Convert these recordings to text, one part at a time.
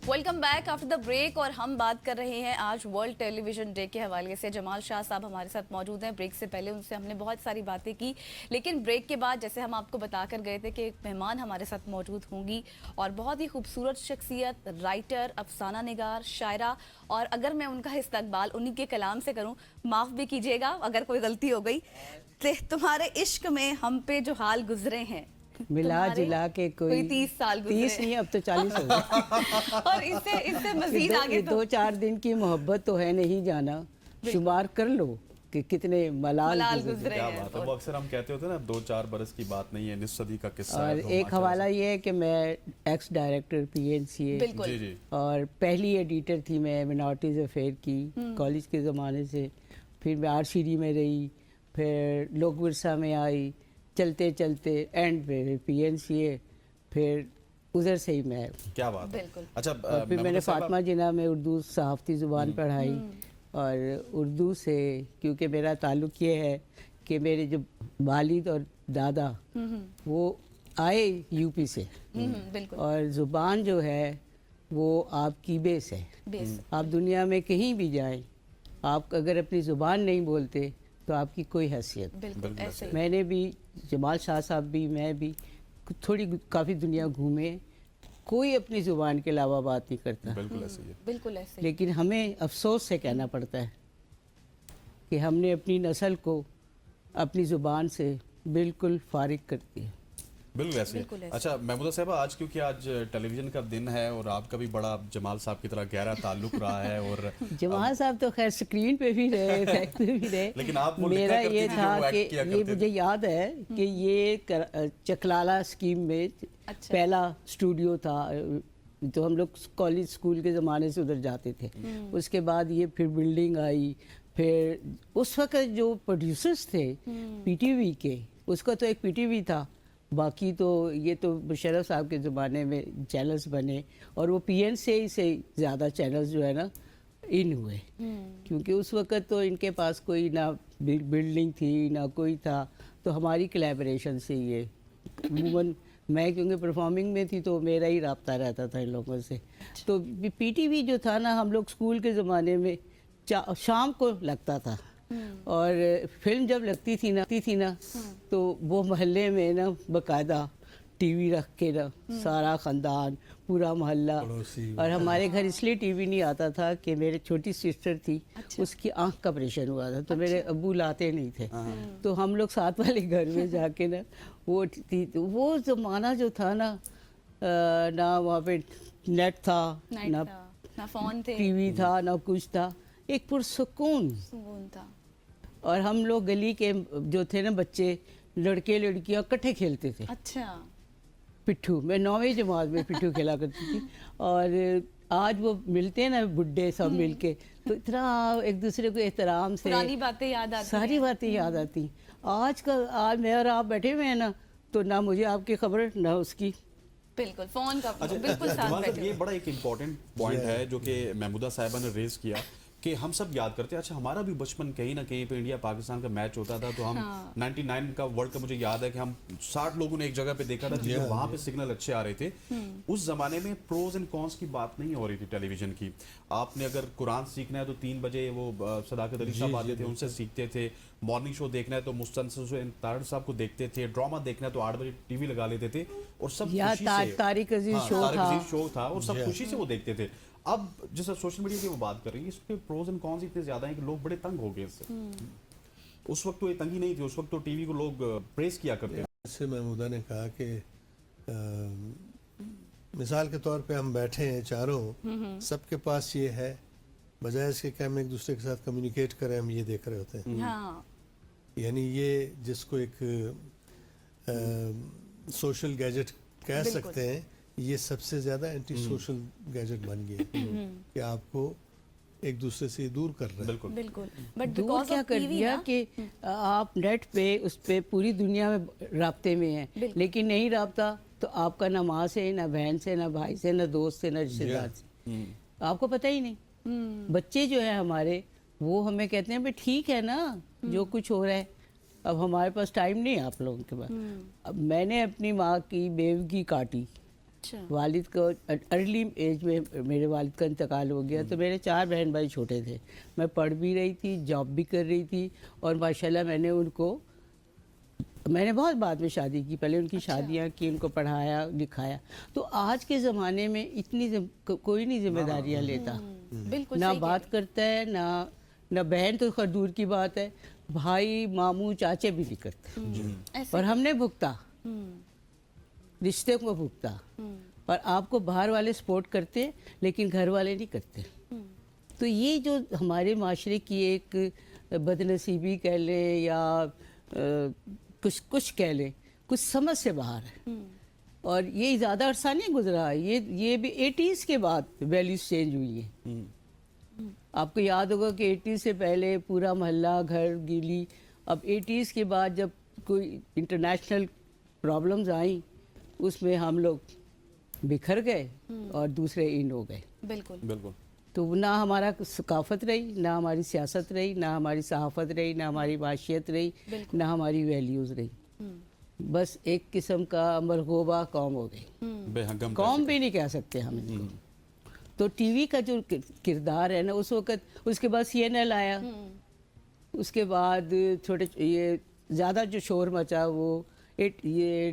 Welcome back after the break और हम बात कर रहे हैं आज वर्ल्ड टेलीविजन डे के हवाले से। जमाल शाह साहब हमारे साथ मौजूद हैं। ब्रेक से पहले उनसे हमने बहुत सारी बातें की, लेकिन ब्रेक के बाद जैसे हम आपको बताकर गए थे कि एक मेहमान हमारे साथ मौजूद होंगी और बहुत ही खूबसूरत शख्सियत, राइटर, अफसाना निगार, शायरा। और अगर मैं उनका इस्तकबाल उन्हीं के कलाम से करूँ, माफ़ भी कीजिएगा अगर कोई गलती हो गई, तुम्हारे इश्क में हम पे जो हाल गुजरे हैं, मिला जुला के कोई 30 साल गुजरे, 30 नहीं अब तो 40 हो गए। और इससे मजीद आगे तो 2-4 दिन की मोहब्बत तो है नहीं जाना, शुमार कर लो कि कितने मलाल गुजरे। क्या बात है, वो अक्सर हम कहते होते हैं ना 2-4 बरस की बात नहीं है, निस सदी का किस्सा है। और एक हवाला ये है कि मैं एक्स डायरेक्टर PNCA जी जी और पहली एडिटर थी मैं मिनॉरिटीज़ अफेयर की कॉलेज के ज़माने से। फिर मैं RCD में रही, फिर लोक विरसा में आई, चलते चलते एंड पे PNCA, फिर उधर से ही मैं। क्या बात है। बिल्कुल। अच्छा फिर मैंने फातिमा जिन्ना में उर्दू सहाफ़ती ज़ुबान पढ़ाई और उर्दू से, क्योंकि मेरा ताल्लुक़ ये है कि मेरे जो वालिद और दादा वो आए UP से, बिल्कुल, और ज़ुबान जो है वो आपकी बेस है। आप दुनिया में कहीं भी जाएं, आप अगर अपनी ज़ुबान नहीं बोलते तो आपकी कोई हैसियत। बिल्कुल ऐसे ही। मैंने भी, जमाल शाह साहब भी, मैं भी थोड़ी काफ़ी दुनिया घूमे, कोई अपनी ज़ुबान के अलावा बात नहीं करता। बिल्कुल ऐसे ही है। बिल्कुल ऐसे ही। लेकिन हमें अफसोस से कहना पड़ता है कि हमने अपनी नस्ल को अपनी ज़ुबान से बिल्कुल फारिग कर दिया। बिल्कुल ऐसे बिल्कुल ही। ऐसे। अच्छा महमूदा साहबा, आज क्योंकि आज टेलीविजन का दिन है और आपका भी बड़ा जमाल साहब की तरह गहरा ताल्लुक रहा है और जमाल साहब तो खैर स्क्रीन पे भी रहे, फैक्ट पे भी रहे, लेकिन आप वो मेरा लिखा करती ये थी, था जो वो कि एक्ट किया ये करते मुझे थे। याद है कि ये चकलाला स्कीम में अच्छा। पहला स्टूडियो था, तो हम लोग कॉलेज स्कूल के ज़माने से उधर जाते थे। उसके बाद ये फिर बिल्डिंग आई, फिर उस वक्त जो प्रोड्यूसर्स थे PTV के, उसका तो एक PTV था, बाकी तो ये तो मुशर्रफ साहब के ज़माने में चैनल्स बने और वो PNCA से ज़्यादा चैनल्स जो है ना इन हुए, क्योंकि उस वक्त तो इनके पास कोई ना बिल्डिंग थी ना कोई था, तो हमारी कोलैबोरेशन से ये अमूमन मैं क्योंकि परफॉर्मिंग में थी तो मेरा ही राब्ता रहता था इन लोगों से। तो PTV जो था ना, हम लोग स्कूल के ज़माने में शाम को लगता था, और फिल्म जब लगती थी ना तो वो मोहल्ले में ना बाकायदा TV रख के ना सारा ख़ानदान, पूरा मोहल्ला, और हमारे घर इसलिए TV नहीं आता था कि मेरे छोटी सिस्टर थी, उसकी आँख का ऑपरेशन हुआ था, तो मेरे अब्बू लाते नहीं थे, तो हम लोग साथ वाले घर में जाके ना वो ज़माना जो था ना, ना वहाँ पे नेट था, ना फोन थे, TV था, ना कुछ था, एक पुरसुकून था। और हम लोग गली के जो थे ना बच्चे, लड़के लड़कियां इकट्ठे खेलते थे। अच्छा। पिट्ठू, मैं 9वीं जमात में पिट्ठू खेला करती थी, और आज वो मिलते हैं ना बुड्ढे सब मिलके, तो इतना एक दूसरे को एहतराम से पुरानी बातें याद आती सारी हैं। बातें याद आती। आज मैं और आप बैठे हुए हैं ना, तो ना मुझे आपकी खबर ना उसकी। बिल्कुल फोन का अच्छा बिल्कुल साथ जमाल साहब, बैठे ये हुए। बड़ा एक इम्पॉर्टेंट पॉइंट है जो कि महमूदा साहिबा ने रेज किया कि हम सब याद करते हैं। अच्छा हमारा भी बचपन कहीं ना कहीं पे इंडिया पाकिस्तान का मैच होता था, तो हम 99 का वर्ल्ड कप, मुझे याद है कि हम 60 लोगों ने एक जगह पे देखा था, जो वहाँ पे सिग्नल अच्छे आ रहे थे। उस जमाने में प्रोज एंड कॉन्स की बात नहीं हो रही थी टेलीविजन की। आपने अगर कुरान सीखना है तो 3 बजे वो सदाकत अली साहब आते थे, उनसे सीखते थे। मॉर्निंग शो देखना है तो मुस्तनसिर तारड़ साहब को देखते थे। ड्रामा देखना है तो 8 बजे TV लगा लेते थे, और सब खुशी से तारिक अजीज शो था और सब खुशी से वो देखते थे। अब जैसे सोशल मीडिया की वो बात कर रही है, इसके प्रोज एंड कॉन्स इतने ज्यादा हैं कि लोग बड़े तंग हो गए इससे। उस वक्त तो ये तंगी नहीं थी, उस वक्त तो TV को लोग प्रेस किया करते थे। जैसे महमूदा ने कहा कि मिसाल के तौर पे हम बैठे हैं चारों, सबके पास ये है, बजाय इसके कि हम एक दूसरे के साथ कम्युनिकेट करें, हम ये देख रहे होते हैं। हाँ। यानी ये जिसको एक सोशल गैजेट कह सकते हैं, ये सबसे ज़्यादा एंटी सोशल गैजेट बन गया कि आपको एक दूसरे से दूर कर रहे हैं। बिल्कुल बिल्कुल। बट दूर क्या कर दिया कि आप नेट पे उस पे पूरी दुनिया में राब्ते में हैं, लेकिन नहीं राब्ता तो आपका ना माँ से, ना बहन से, ना भाई से, ना दोस्त से, ना रिश्तेदार से, आपको पता ही नहीं। बच्चे जो है हमारे, वो हमें कहते हैं भाई ठीक है ना जो कुछ हो रहा है, अब हमारे पास टाइम नहीं है आप लोगों के पास। अब मैंने अपनी माँ की बेवगी काटी अच्छा والد کو ارلی ایج میں میرے والد کا انتقال ہو گیا, تو میرے 4 بہن بھائی چھوٹے تھے, میں پڑھ بھی رہی تھی, جاب بھی کر رہی تھی, اور ماشاءاللہ میں نے بہت بعد میں شادی کی, پہلے ان کی شادیاں کی, ان کو پڑھایا لکھایا. تو آج کے زمانے میں اتنی کوئی نہیں ذمہ داریاں لیتا, بالکل نہ صحیح بات کرتا ہے, نہ بہن تو خیر دور کی بات ہے, بھائی ماموں چاچے بھی نہیں کرتے. ایسے اور ہم نے بھگتا, ہم، رشتے کو بھگتا, اور آپ کو باہر والے سپورٹ کرتے ہیں لیکن گھر والے نہیں کرتے. تو یہ جو ہمارے معاشرے کی ایک بد نصیبی کہہ لیں یا کچھ کہہ لیں, کچھ سمجھ سے باہر ہے. اور یہ زیادہ عرصہ نہیں گزرا, یہ بھی 80s کے بعد ویلیوز چینج ہوئی ہیں. آپ کو یاد ہوگا کہ 80s سے پہلے پورا محلہ گھر گیلی, اب 80s کے بعد جب کوئی انٹرنیشنل پرابلمز آئیں, اس میں ہم لوگ بکھر گئے اور دوسرے ان ہو گئے. بالکل بالکل. تو نہ ہمارا ثقافت رہی, نہ ہماری سیاست رہی, نہ ہماری صحافت رہی, نہ ہماری معاشیت رہی, نہ ہماری ویلیوز رہی. بس ایک قسم کا مرغوبہ قوم ہو گئی. بے ہنگم قوم بھی نہیں کہہ سکتے ہم ان کو. تو ٹی وی کا جو کردار ہے نا, اس وقت, اس کے بعد CNN آیا, اس کے بعد چھوٹے یہ زیادہ جو شور مچا وہ یہ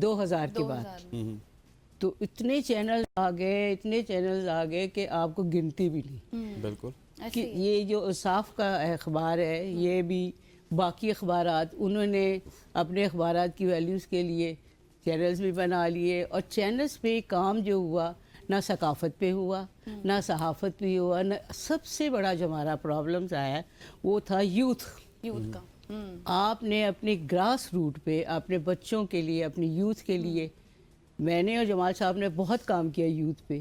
2000 کے بعد, تو اتنے چینلز آ گئے کہ آپ کو گنتی بھی نہیں. بالکل. کہ یہ جو انصاف کا اخبار ہے, یہ بھی باقی اخبارات, انہوں نے اپنے اخبارات کی ویلیوز کے لیے چینلز بھی بنا لیے, اور چینلز پہ کام جو ہوا, نہ ثقافت پہ ہوا, نہ صحافت پہ ہوا, نہ سب سے بڑا جو ہمارا پرابلمز آیا وہ تھا یوتھ کا. آپ نے اپنے گراس روٹ پہ اپنے بچوں کے لیے, اپنے یوتھ کے لیے, میں نے اور جمال صاحب نے بہت کام کیا یوتھ پہ.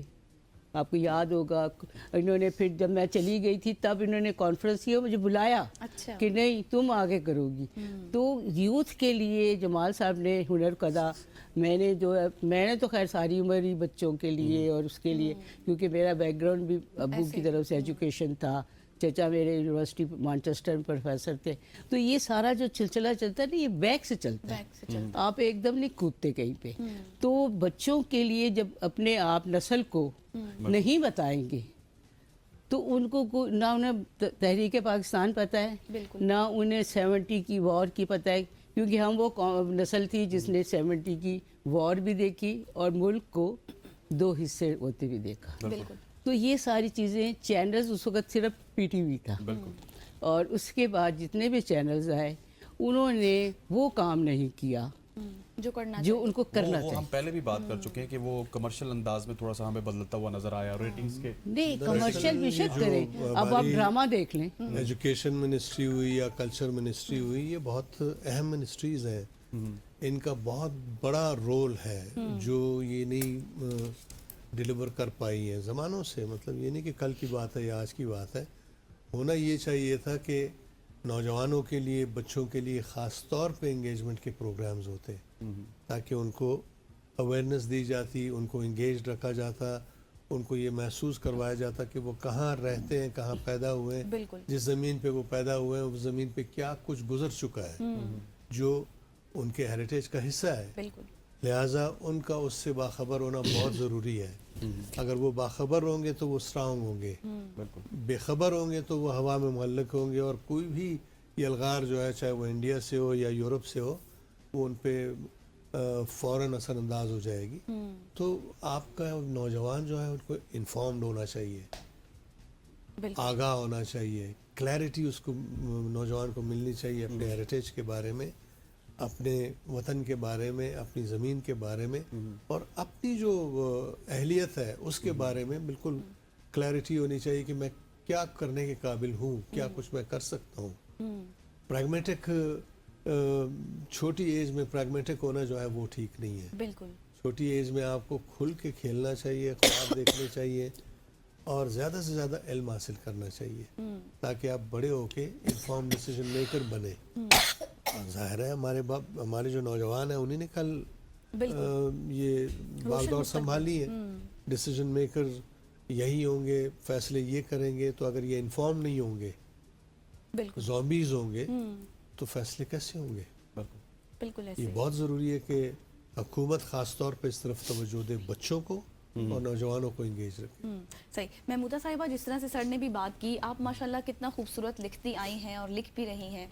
آپ کو یاد ہوگا انہوں نے پھر جب میں چلی گئی تھی تب انہوں نے کانفرنس کیا, مجھے بلایا اچھا کہ نہیں تم آگے کرو گی. تو یوتھ کے لیے جمال صاحب نے ہنر قدا, میں نے تو خیر ساری عمر ہی بچوں کے لیے اور اس کے لیے, کیونکہ میرا بیک گراؤنڈ بھی ابو کی طرف سے ایجوکیشن تھا, چچا میرے یونیورسٹی مانچسٹر میں پروفیسر تھے. تو یہ سارا جو سلسلہ چلتا ہے نا, یہ بیک سے چلتا ہے, آپ ایک دم نہیں کودتے کہیں پہ. تو بچوں کے لیے جب اپنے آپ نسل کو نہیں بتائیں گے تو ان کو نہ انہیں تحریک پاکستان پتہ ہے, نہ انہیں 70 کی وار کی پتہ ہے, کیونکہ ہم وہ نسل تھی جس نے 70 کی وار بھی دیکھی اور ملک کو 2 حصے ہوتے بھی دیکھا. بالکل. تو یہ ساری چیزیں, چینلز اس وقت صرف PTV تھا, اور اس کے بعد جتنے بھی چینلز آئے انہوں نے وہ کام نہیں کیا جو ان کو کرنا وہ چاہیے. ہم پہلے بھی بات کر چکے ہیں کہ وہ کمرشل انداز میں تھوڑا سا ہمیں بدلتا ہوا نظر آیا, ریٹنگز کے نہیں کمرشل بھی شک کریں. اب آپ ڈرامہ دیکھ لیں, ایجوکیشن منسٹری ہوئی یا کلچر منسٹری ہوئی, یہ بہت اہم منسٹریز ہیں, ان کا بہت بڑا رول ہے جو یہ نہیں ڈیلیور کر پائی ہیں زمانوں سے. مطلب یہ نہیں کہ کل کی بات ہے یا آج کی بات ہے, ہونا یہ چاہیے تھا کہ نوجوانوں کے لیے, بچوں کے لیے خاص طور پہ انگیجمنٹ کے پروگرامز ہوتے تاکہ ان کو اویئرنیس دی جاتی, ان کو انگیجڈ رکھا جاتا, ان کو یہ محسوس کروایا جاتا کہ وہ کہاں رہتے ہیں, کہاں پیدا ہوئے ہیں, جس زمین پہ وہ پیدا ہوئے ہیں اس زمین پہ کیا کچھ گزر چکا ہے جو ان کے ہیریٹیج کا حصہ ہے. لہٰذا ان کا اس سے باخبر ہونا بہت ضروری ہے. اگر وہ باخبر ہوں گے تو وہ اسٹرانگ ہوں گے, بے خبر ہوں گے تو وہ ہوا میں معلق ہوں گے, اور کوئی بھی یلغار جو ہے, چاہے وہ انڈیا سے ہو یا یورپ سے ہو, وہ ان پہ فوراً اثر انداز ہو جائے گی. تو آپ کا نوجوان جو ہے ان کو انفارمڈ ہونا چاہیے, آگاہ ہونا چاہیے, کلیئرٹی اس کو نوجوان کو ملنی چاہیے اپنے ہیریٹیج کے بارے میں, اپنے وطن کے بارے میں, اپنی زمین کے بارے میں, اور اپنی جو اہلیت ہے اس کے بارے میں بالکل کلیئرٹی ہونی چاہیے کہ میں کیا کرنے کے قابل ہوں, کیا کچھ میں کر سکتا ہوں. پریگمیٹک, چھوٹی ایج میں پریگمیٹک ہونا جو ہے وہ ٹھیک نہیں ہے. بالکل. چھوٹی ایج میں آپ کو کھل کے کھیلنا چاہیے, خواب دیکھنے چاہیے, اور زیادہ سے زیادہ علم حاصل کرنا چاہیے تاکہ آپ بڑے ہو کے انفارم ڈیسیجن میکر بنے. ظاہر ہے ہمارے جو نوجوان ہیں انہیں نے کل یہ باغ دور سنبھالی ہے, ڈیسیجن میکر یہی ہوں گے, فیصلے یہ کریں گے. تو اگر یہ انفارم نہیں ہوں گے, زومبیز ہوں گے, تو فیصلے کیسے ہوں گے؟ بالکل یہ بہت ضروری ہے کہ हुकूमत ख़ास तौर पे इस तरफ तवज्जो दे, बच्चों को और नौजवानों को इंगेज रखे। सही। महमूदा साहिबा, जिस तरह से सर ने भी बात की, आप माशाल्लाह कितना खूबसूरत लिखती आई हैं और लिख भी रही हैं।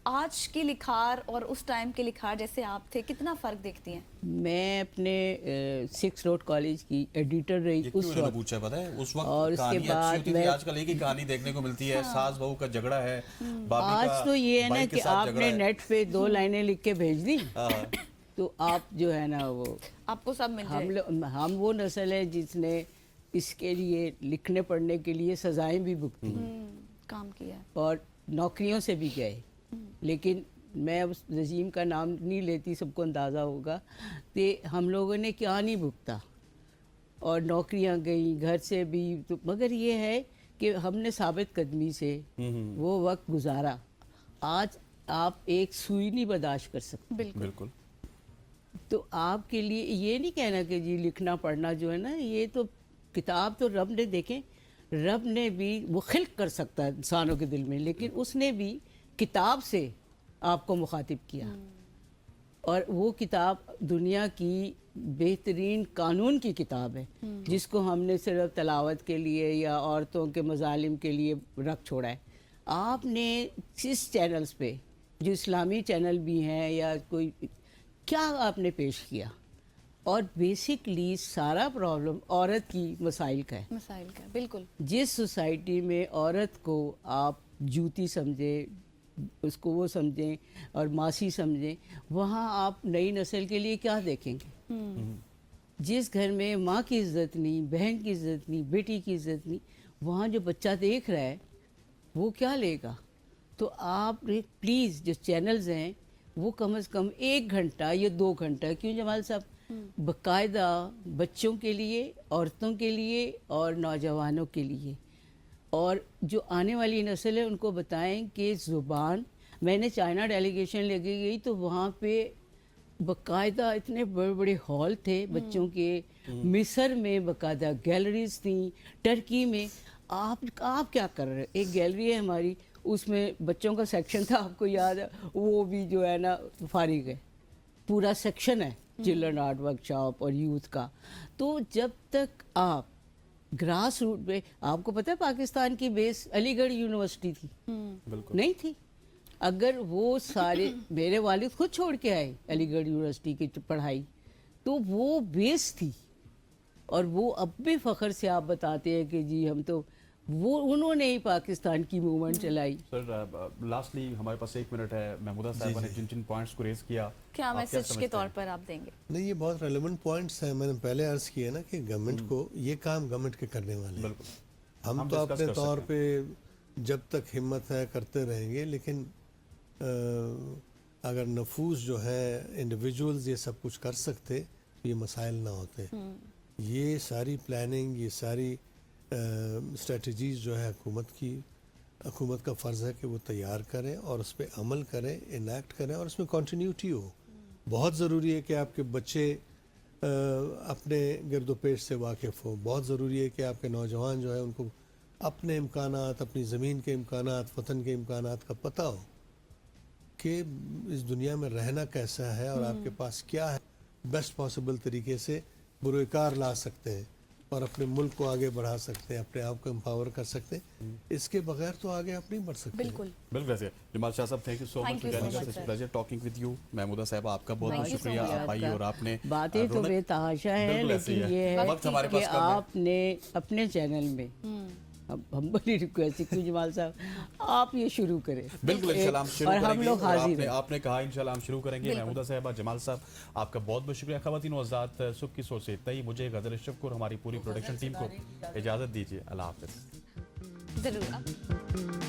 आज की लिखार और उस टाइम के लिखार जैसे आप थे, कितना फ़र्क देखती हैं? मैं अपने 6 रोड कॉलेज की एडिटर रही ये क्यों उस इन्होंने वक्त। पूछा पता है? उस वक्त और उसके कहानी अच्छी बाद होती थी, मैं- आजकल एक ही कहानी देखने को मिलती है, सास बहू का झगड़ा है, भाभी आज का तो ये है ना भाई के कि साथ झगड़ा आपने है। नेट पे 2 लाइनें लिख के भेज दी हाँ। तो आप जो है ना वो आपको सब मिल जाए। हम वो नस्ल है जिसने इसके लिए लिखने पढ़ने के लिए सजाएं भी भुगती काम किया है। और नौकरियों से भी गए। लेकिन मैं उस रजीम का नाम नहीं लेती, सबको अंदाज़ा होगा कि हम लोगों ने क्या नहीं भुगता, और नौकरियां गई, घर से भी तो, मगर ये है कि हमने साबित कदमी से वो वक्त गुजारा। आज आप एक सुई नहीं बर्दाश्त कर सकते। बिल्कुल। बिल्कुल। तो आपके लिए ये नहीं कहना कि जी लिखना पढ़ना जो है ना, ये तो किताब तो रब ने, देखें रब ने भी वो खिल्क कर सकता है इंसानों के दिल में, लेकिन उसने भी किताब से आपको मुखातिब किया, और वो किताब दुनिया की बेहतरीन कानून की किताब है, जिसको हमने सिर्फ तलावत के लिए या औरतों के मजालिम के लिए रख छोड़ा है। आपने इस चैनल्स पे, जो इस्लामी चैनल भी हैं या कोई, क्या आपने पेश किया? और बेसिकली सारा प्रॉब्लम औरत की मसाइल का है। मसाइल का, बिल्कुल। जिस सोसाइटी में औरत को आप जूती समझें, उसको वो समझें और मासी समझें, वहाँ आप नई नस्ल के लिए क्या देखेंगे? जिस घर में माँ की इज्जत नहीं, बहन की इज्जत नहीं, बेटी की इज्जत नहीं, वहाँ जो बच्चा देख रहा है वो क्या लेगा? तो आप प्लीज़ जो चैनल्स हैं वो कम से कम 1 घंटा या 2 घंटा, क्यों जमाल साहब, बाकायदा बच्चों के लिए, औरतों के लिए और नौजवानों के लिए, और जो आने वाली नस्ल है उनको बताएं कि ज़ुबान। मैंने चाइना डेलीगेशन लेके गई तो वहाँ पे बाकायदा इतने बड़े बड़े हॉल थे बच्चों के, मिस्र में बाकायदा गैलरीज थी, टर्की में। आप क्या कर रहे हैं? एक गैलरी है हमारी, उसमें बच्चों का सेक्शन था, आपको याद है, वो भी जो है ना फारिग है, पूरा सेक्शन है चिल्ड्रन आर्ट वर्कशॉप और यूथ का। तो जब तक आप ग्रास रूट पे, आपको पता है पाकिस्तान की बेस अलीगढ़ यूनिवर्सिटी थी? बिल्कुल। नहीं थी। अगर वो सारे मेरे वालिद खुद छोड़ के आए अलीगढ़ यूनिवर्सिटी की पढ़ाई, तो वो बेस थी, और वो अब भी फ़ख्र से आप बताते हैं कि जी हम तो, वो उन्होंने ही पाकिस्तान की मूवमेंट चलाई। सर लास्टली हमारे पास 1 मिनट है, महमूदा साहिबा ने जिन जिन पॉइंट्स को रेज किया, क्या आप मैसेज के समझते तौर हैं? पर आप देंगे? नहीं, ये बहुत रेलेवेंट पॉइंट्स हैं। मैंने पहले अर्ज़ किया ना कि गवर्नमेंट को ये काम गवर्नमेंट के करने वाले हैं। बिल्कुल। हम तो discuss अपने कर तौर सकते पे जब तक हिम्मत है करते रहेंगे, लेकिन अगर नफूस जो है, इंडिविजुअल्स ये सब कुछ कर सकते तो ये मसाइल ना होते। ये सारी प्लानिंग, ये सारी स्ट्रेटजीज़ जो है हुकूमत का फ़र्ज़ है कि वो तैयार करें और उस पर अमल करें, इनैक्ट करें, और उसमें कंटिन्यूटी हो। बहुत ज़रूरी है कि आपके बच्चे अपने गिरदोपेश से वाकिफ़ हो। बहुत ज़रूरी है कि आपके नौजवान जो है उनको अपने इम्कानात, अपनी ज़मीन के इम्कानात, वतन के इम्कानात का पता हो कि इस दुनिया में रहना कैसा है और आपके पास क्या है, बेस्ट पॉसिबल तरीके से बुरोकार ला सकते हैं और अपने मुल्क को आगे बढ़ा सकते हैं, अपने आप को एम्पावर कर सकते हैं। इसके बगैर तो आगे आप नहीं बढ़ सकते। बिल्कुल। बिल्कुल ऐसे। जमाल शाह साहब, thank you so Thank much you for so joining much, us, sir. Pleasure talking with you. Mahmooda साहब, आपका बहुत Thank बहुत you so शुक्रिया, much. आप आई और आपने बातें तो रौनक- बेतहाशा हैं, बिल्कुल ऐसे ही लेकिन है। ये है वक्त हमारे कि पास कम है। आपने अपने चैनल में, हम बड़ी रिक्वेस्ट है जमाल साहब, आप ये शुरू करें। बिल्कुल इंशाल्लाह हम शुरू और करेंगे। हम लोग और हाजिर हैं। आपने कहा इंशाल्लाह हम शुरू करेंगे। बिल्कुल। महमूदा साहिबा, जमाल साहब, आपका बहुत बहुत शुक्रिया। ख़वातीन व हज़रात, सुख की सोच से इतना ही। मुझे गज़ल अशरफ को और हमारी पूरी प्रोडक्शन टीम को इजाज़त दीजिए। अल्लाह हाफ़िज़। जरूर।